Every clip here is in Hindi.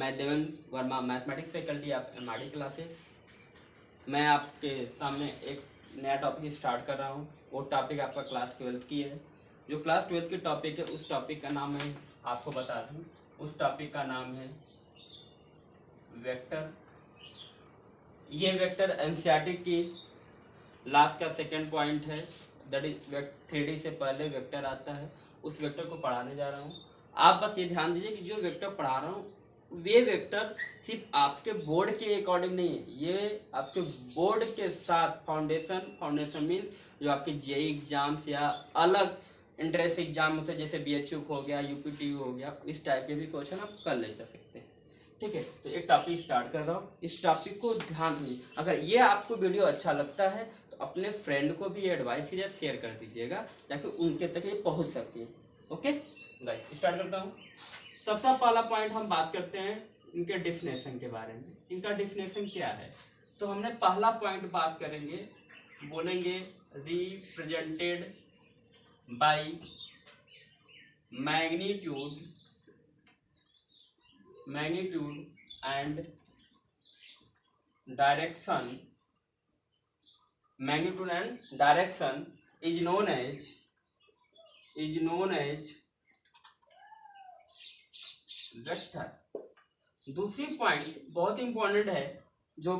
मैं Devendra Verma, mathematics faculty of MRD classes. मैं आपके सामने एक नया टॉपिक स्टार्ट कर रहा हूँ। वो टॉपिक आपका क्लास 12 की है। जो क्लास 12 की टॉपिक है उस टॉपिक का नाम मैं आपको बता दूँ। उस टॉपिक का नाम है वेक्टर। ये वेक्टर एनसीईआरटी की लास्ट का सेकेंड पॉइंट है, दैट इज 3D से पहले वेक्टर आता है। उस वेक्टर को पढ़ाने जा रहा हूँ। आप बस ये ध्यान दीजिए कि जो वेक्टर पढ़ा रहा हूँ वे वेक्टर सिर्फ आपके बोर्ड के अकॉर्डिंग नहीं है, ये आपके बोर्ड के साथ फाउंडेशन मीन्स जो आपके जेई एग्जाम्स या अलग इंट्रेंस एग्जाम होते हैं जैसे बीएचयू हो गया, यूपीटीयू हो गया, इस टाइप के भी क्वेश्चन आप कर ले जा सकते हैं। ठीक है, तो एक टॉपिक स्टार्ट कर रहा हूँ। इस टॉपिक को ध्यान दीजिए। अगर ये आपको वीडियो अच्छा लगता है तो अपने फ्रेंड को भी एडवाइस या शेयर कर दीजिएगा ताकि उनके तक ये पहुँच सके। ओके गाइस, स्टार्ट करता हूँ। सबसे पहला पॉइंट हम बात करते हैं इनके डिफिनेशन के बारे में। इनका डिफिनेशन क्या है, तो हमने पहला पॉइंट बात करेंगे, बोलेंगे represented by magnitude and direction. Magnitude and direction is known as vector. दूसरी पॉइंट बहुत इंपॉर्टेंट है जो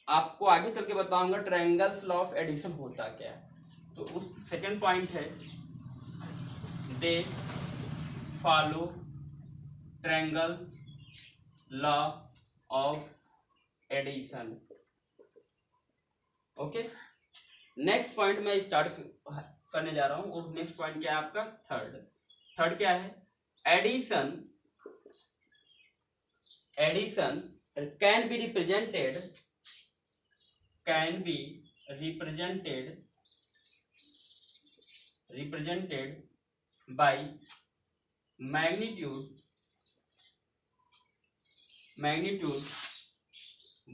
आपको आगे चल के बताऊंगा, ट्रायंगल्स लॉ ऑफ एडिशन होता क्या है। तो उस सेकंड पॉइंट है they follow triangle law of addition. Okay, next point मैं स्टार्ट करने जा रहा हूं और नेक्स्ट पॉइंट क्या है आपका थर्ड क्या है, addition can be represented by magnitude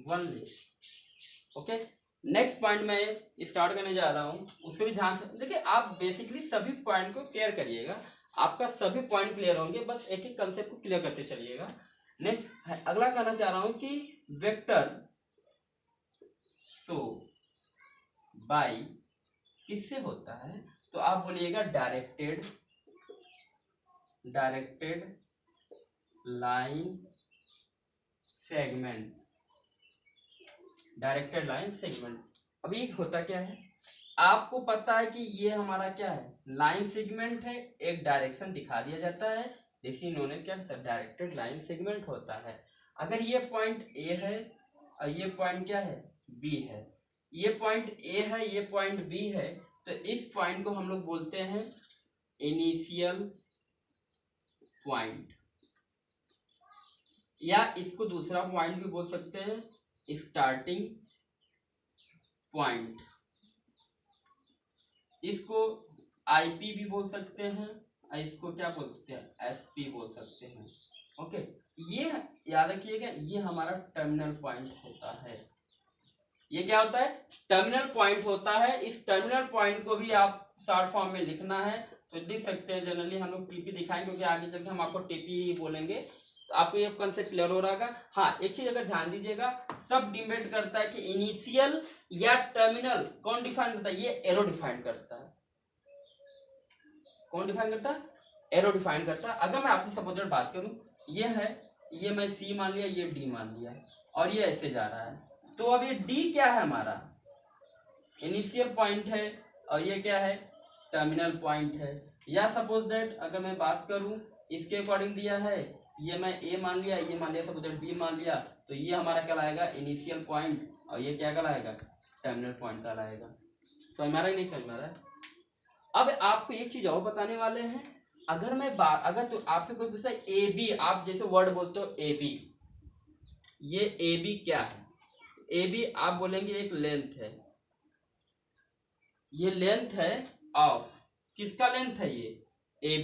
only। Okay, next point मैं स्टार्ट करने जा रहा हूँ, उसको भी ध्यान से देखिए। आप बेसिकली सभी पॉइंट को क्लियर करिएगा, आपका सभी पॉइंट क्लियर होंगे, बस एक एक कंसेप्ट को क्लियर करते चलिएगा। नेक्स्ट अगला कहना चाह रहा हूं कि वेक्टर शो बाय किससे होता है, तो आप बोलिएगा डायरेक्टेड लाइन सेगमेंट। अभी होता क्या है, आपको पता है कि ये हमारा क्या है, लाइन सेगमेंट है, एक डायरेक्शन दिखा दिया जाता है, इसी नोन एज क्या डायरेक्टेड लाइन सेगमेंट होता है। अगर ये पॉइंट ए है और ये पॉइंट क्या है बी है, ये पॉइंट ए है, ये पॉइंट बी है, तो इस पॉइंट को हम लोग बोलते हैं इनिशियल पॉइंट, या इसको दूसरा पॉइंट भी बोल सकते हैं स्टार्टिंग पॉइंट। इसको आईपी भी बोल सकते हैं, इसको क्या बोल सकते हैं एसपी बोल सकते हैं। ओके, ये याद रखिएगा, ये हमारा टर्मिनल पॉइंट होता है। ये क्या होता है, टर्मिनल पॉइंट होता है। इस टर्मिनल पॉइंट को भी आप शॉर्ट फॉर्म में लिखना है तो लिख सकते हैं। जनरली हम लोग टीपी दिखाएंगे क्योंकि आगे चल के हम आपको टीपी ही बोलेंगे, तो आपको ये कंसेप्ट क्लियर हो रहा है। हाँ, एक चीज अगर ध्यान दीजिएगा, सब डिपेंड करता है कि इनिशियल या टर्मिनल कौन डिफाइन करता है, ये एरो डिफाइन करता है। कौन डिफाइन करता है, एरो डिफाइन करता है। अगर मैं आपसे सपोज बात करूं, ये है, ये मैं सी मान लिया, ये डी मान लिया, और ये ऐसे जा रहा है, तो अब ये डी क्या है, हमारा इनिशियल पॉइंट है, और ये क्या है टर्मिनल पॉइंट है। या सपोज दैट अगर मैं बात करूं इसके अकॉर्डिंग दिया है, ये मैं ए मान लिया, ये मान लिया, सपोज दैट बी मान लिया, तो ये हमारा कहलाएगा इनिशियल पॉइंट, और ये क्या कहलाएगा टर्मिनल पॉइंट कहलाएगा। समझ में आ रहा है नहीं समझ में आ रहा है। अब आपको एक चीज और बताने वाले हैं। अगर मैं अगर तो आपसे कोई पूछता है ए बी, आप जैसे वर्ड बोलते हो ए बी, ये ए बी क्या है, ए बी आप बोलेंगे एक लेंथ है, ये लेंथ है ऑफ, किसका लेंथ है ये ए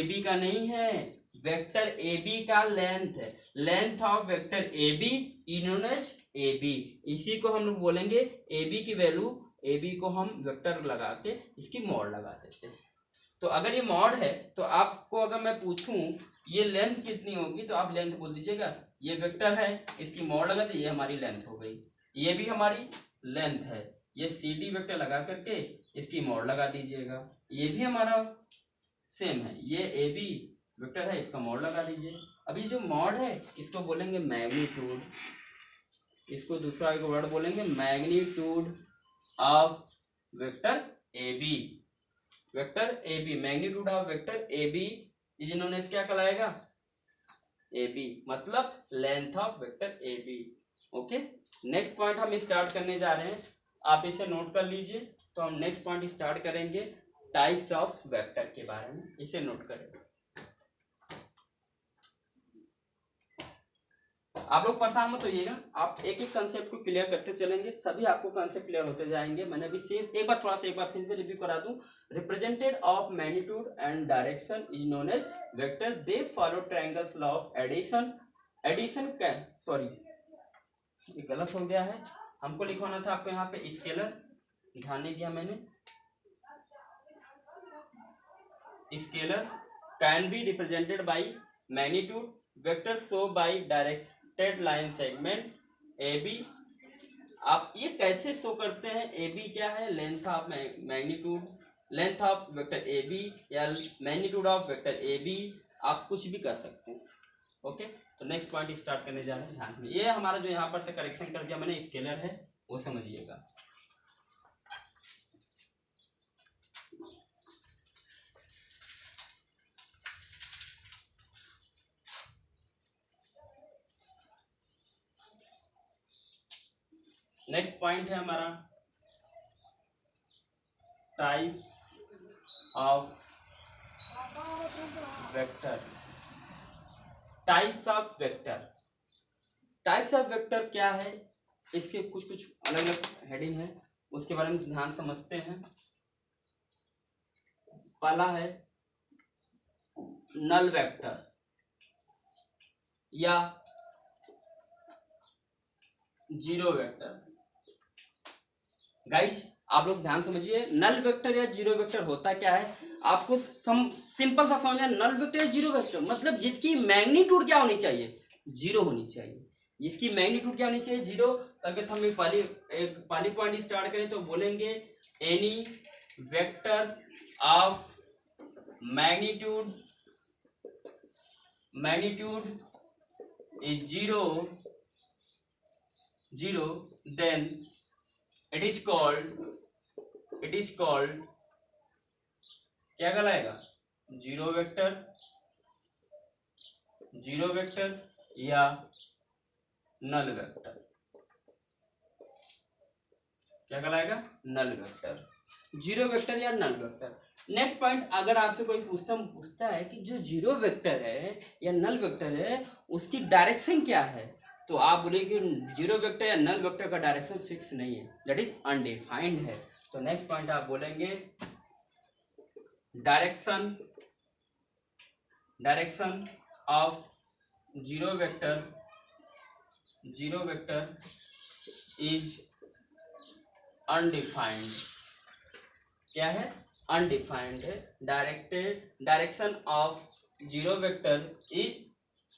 बी का नहीं है, वेक्टर ए बी का लेंथ है, length of vector A B known as A B. इसी को हम लोग बोलेंगे ए बी की वैल्यू, ए बी को हम वेक्टर लगा के इसकी मोड लगा देते हैं। तो अगर ये मॉड है तो आपको अगर मैं पूछूं ये लेंथ कितनी होगी तो आप लेंथ बोल दीजिएगा। ये वेक्टर है, इसकी मॉड लगा तो ये हमारी लेंथ हो गई, ये भी हमारी लेंथ है। ये सी डी वेक्टर लगा करके इसकी मॉड लगा दीजिएगा, ये भी हमारा सेम है। ये ए बी वेक्टर है, इसका मॉड लगा दीजिए। अभी जो मॉड है इसको बोलेंगे मैग्नीट्यूड, इसको दूसरा एक वर्ड बोलेंगे magnitude of vector A B. Vector A B, magnitude of vector A B is known as क्या कहलाएगा, ए बी, मतलब length of vector A B. Okay, next point हम स्टार्ट करने जा रहे हैं, आप इसे नोट कर लीजिए। तो हम नेक्स्ट पॉइंट स्टार्ट करेंगे टाइप्स ऑफ वेक्टर के बारे में, इसे नोट करें। आप लोग परेशान मत होइएगा, आप एक एक कंसेप्ट को क्लियर करते चलेंगे, सभी आपको कंसेप्ट क्लियर होते जाएंगे। मैंने अभी से एक बार थोड़ा सा एक बार फिर से रिव्यू करा दूं। Represented of magnitude and direction is known as vector, they follow triangles law of addition. Addition का सॉरी ये गलत हो गया है, हमको लिखवाना था आपको यहाँ पे स्केलर, ध्यान नहीं दिया मैंने। Scalar can be represented by magnitude, vector show by directed line segment A B. आप ये कैसे शो करते हैं, ए बी क्या है, length of magnitude, length of vector A B या magnitude of vector A B, आप कुछ भी कर सकते हैं। ओके, तो नेक्स्ट पॉइंट स्टार्ट करने जा रहे हैं, ध्यान में। ये हमारा जो यहाँ पर करेक्शन कर दिया मैंने स्केलर है वो समझिएगा। नेक्स्ट पॉइंट है हमारा types of vector. Types of vector, types of vector क्या है, इसके कुछ कुछ अलग अलग हेडिंग है, उसके बारे में ध्यान समझते हैं। पहला है नल वेक्टर या जीरो वेक्टर। गाइज आप लोग ध्यान समझिए, नल वेक्टर या जीरो वेक्टर होता क्या है, आपको सिंपल सा समझना। नल वेक्टर या जीरो वेक्टर मतलब जिसकी मैग्नीट्यूड क्या होनी चाहिए, जीरो होनी चाहिए। जिसकी मैग्नीट्यूड क्या होनी चाहिए, जीरो। अगर हम एक पहली पॉइंट स्टार्ट करें तो बोलेंगे any vector of magnitude is zero then it is called क्या कहलाएगा, जीरो वेक्टर या नल वेक्टर। क्या कहलाएगा, नल वेक्टर, जीरो वेक्टर या नल वेक्टर। नेक्स्ट पॉइंट, अगर आपसे कोई पूछता है कि जो जीरो वेक्टर है या नल वेक्टर है उसकी डायरेक्शन क्या है, तो आप बोले कि जीरो वेक्टर या नल वेक्टर का डायरेक्शन फिक्स नहीं है, दैट इज अनडिफाइंड है। तो नेक्स्ट पॉइंट आप बोलेंगे direction of zero vector is undefined. क्या है, अनडिफाइंड है। Direction of zero vector is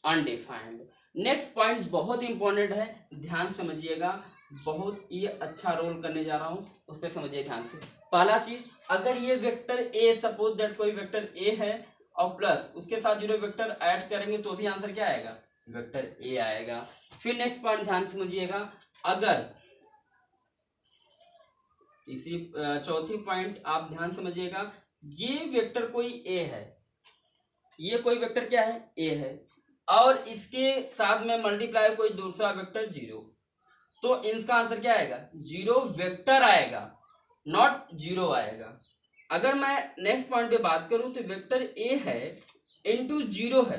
undefined. Next point बहुत इंपॉर्टेंट है, ध्यान समझिएगा, बहुत ही अच्छा रोल करने जा रहा हूं, उस पर समझिए ध्यान से। पहला चीज, अगर ये वेक्टर ए, सपोज दैट कोई वेक्टर ए है और प्लस उसके साथ जीरो वेक्टर ऐड करेंगे तो भी आंसर क्या आएगा, वेक्टर ए आएगा। फिर नेक्स्ट पॉइंट ध्यान समझिएगा, अगर इसी चौथी पॉइंट आप ध्यान समझिएगा, ये वेक्टर कोई ए है, ये कोई वेक्टर क्या है, ए है, और इसके साथ में मल्टीप्लाई कोई दूसरा वेक्टर जीरो, तो इसका आंसर क्या आएगा, जीरो वेक्टर आएगा, नॉट जीरो आएगा। अगर मैं नेक्स्ट पॉइंट पे बात करूं तो वेक्टर ए है इंटू जीरो है,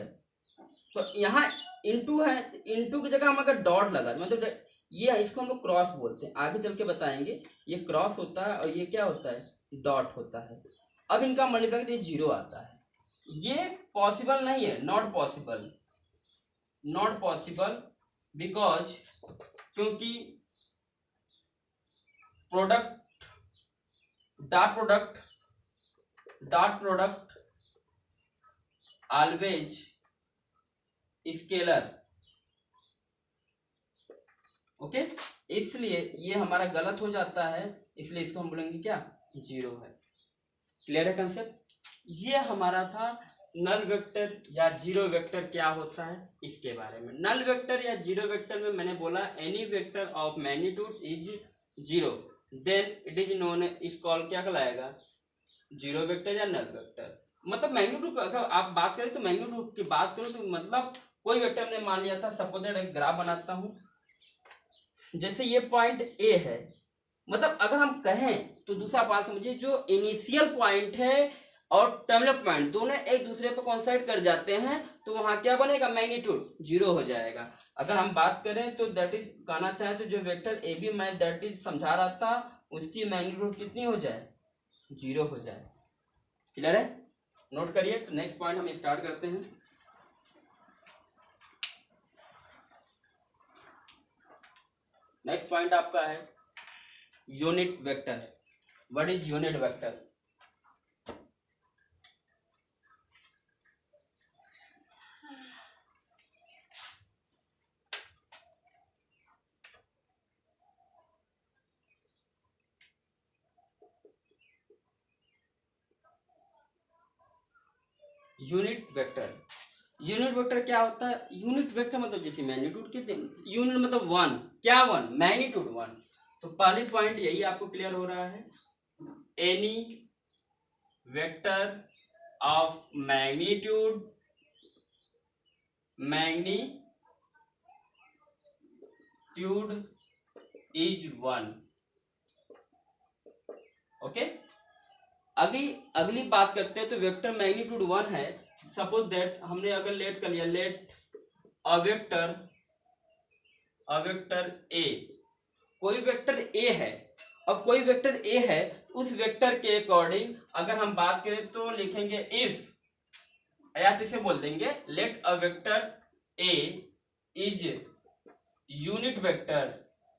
तो यहाँ इंटू है, इंटू की जगह हम अगर डॉट लगा मतलब ये, इसको हम लोग क्रॉस बोलते हैं, आगे चल के बताएंगे। ये क्रॉस होता है और ये क्या होता है, डॉट होता है। अब इनका मल्टीप्लाई करते जीरो आता है, ये पॉसिबल नहीं है, नॉट पॉसिबल बिकॉज, क्योंकि dot product dot product always scalar. Okay, इसलिए ये हमारा गलत हो जाता है, इसलिए इसको हम बोलेंगे क्या, जीरो है। क्लियर है कंसेप्ट? ये हमारा था नल वेक्टर या जीरो वेक्टर क्या होता है इसके बारे में। नल वेक्टर या जीरो वेक्टर में मैंने बोला any vector of magnitude is zero then it is known, is call क्या कहलाएगा, जीरो वेक्टर या नल वेक्टर। मतलब मैग्नीट्यूड अगर आप बात करें तो मैग्नीट्यूड की बात करो तो मतलब कोई वेक्टर हमने मान लिया था, सपोज दैट एक ग्राफ बनाता हूं, जैसे ये पॉइंट ए है, मतलब अगर हम कहें तो दूसरा बात समझिए, जो इनिशियल पॉइंट है और टर्मिनल पॉइंट दोनों एक दूसरे पर कोइंसाइड कर जाते हैं तो वहां क्या बनेगा, मैग्नीट्यूड जीरो हो जाएगा। अगर हम बात करें तो दैट इज कहना चाहे तो जो वेक्टर ए बी मैं दैट इज समझा रहा था उसकी मैग्नीट्यूड कितनी हो जाए, जीरो हो जाए। क्लियर है? नोट करिए। तो नेक्स्ट पॉइंट हम स्टार्ट करते हैं। नेक्स्ट पॉइंट आपका है unit vector. What is unit vector? Unit vector, unit vector क्या होता है? यूनिट वेक्टर मतलब जैसे मैग्नीट्यूड के यूनिट मतलब वन, क्या वन, मैग्नीट्यूड वन। तो पहली पॉइंट यही आपको क्लियर हो रहा है, any vector of magnitude is one. Okay, अगली बात करते हैं। तो वेक्टर मैग्नीट्यूड वन है, सपोज दैट हमने अगर लेट कर लिया, लेट अ वेक्टर ए, कोई वेक्टर ए है, अब कोई वेक्टर ए है, उस वेक्टर के अकॉर्डिंग अगर हम बात करें तो लिखेंगे इफ, या इसे बोल देंगे let a vector A is unit vector,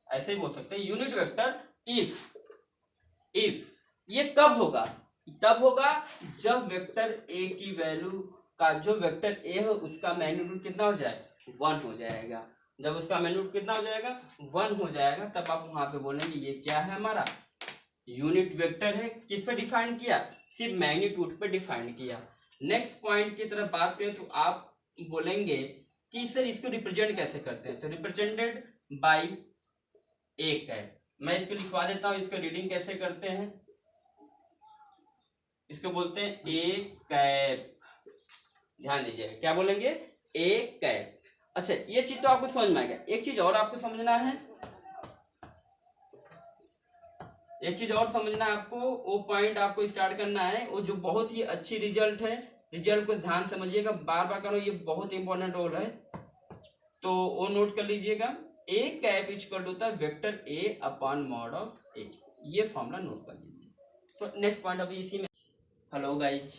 ऐसे ही बोल सकते हैं यूनिट वेक्टर इफ ये कब होगा, तब होगा जब वेक्टर ए की वैल्यू का, जो वेक्टर ए है उसका मैग्नीट्यूड कितना हो जाए, वन हो जाएगा। जब उसका मैग्नीट्यूड कितना हो जाएगा, वन हो जाएगा, तब आप वहां पे बोलेंगे ये क्या है, हमारा यूनिट वेक्टर है। किस पे डिफाइन किया, सिर्फ मैग्नीट्यूड पे डिफाइन किया। नेक्स्ट पॉइंट की तरफ बात करें तो आप बोलेंगे कि सर इसको रिप्रेजेंट कैसे करते हैं, तो रिप्रेजेंटेड बाय ए कैप। मैं इसको लिखवा देता हूं, इसको रीडिंग कैसे करते हैं, इसको बोलते हैं ए कैप। ध्यान दीजिएगा, क्या बोलेंगे, ए कैप। अच्छा, ये चीज तो आपको समझ में आ गया। एक चीज और आपको समझना है, एक चीज और समझना है आपको, वो पॉइंट आपको स्टार्ट करना है, वो जो बहुत ही अच्छी रिजल्ट है, रिजल्ट को ध्यान समझिएगा, बार बार करो, ये बहुत इंपॉर्टेंट रोल है, तो वो नोट कर लीजिएगा। A cap is equal to the vector A upon mod of A, ये फॉर्मूला नोट कर लीजिए। तो नेक्स्ट पॉइंट अभी इसी में। Hello guys,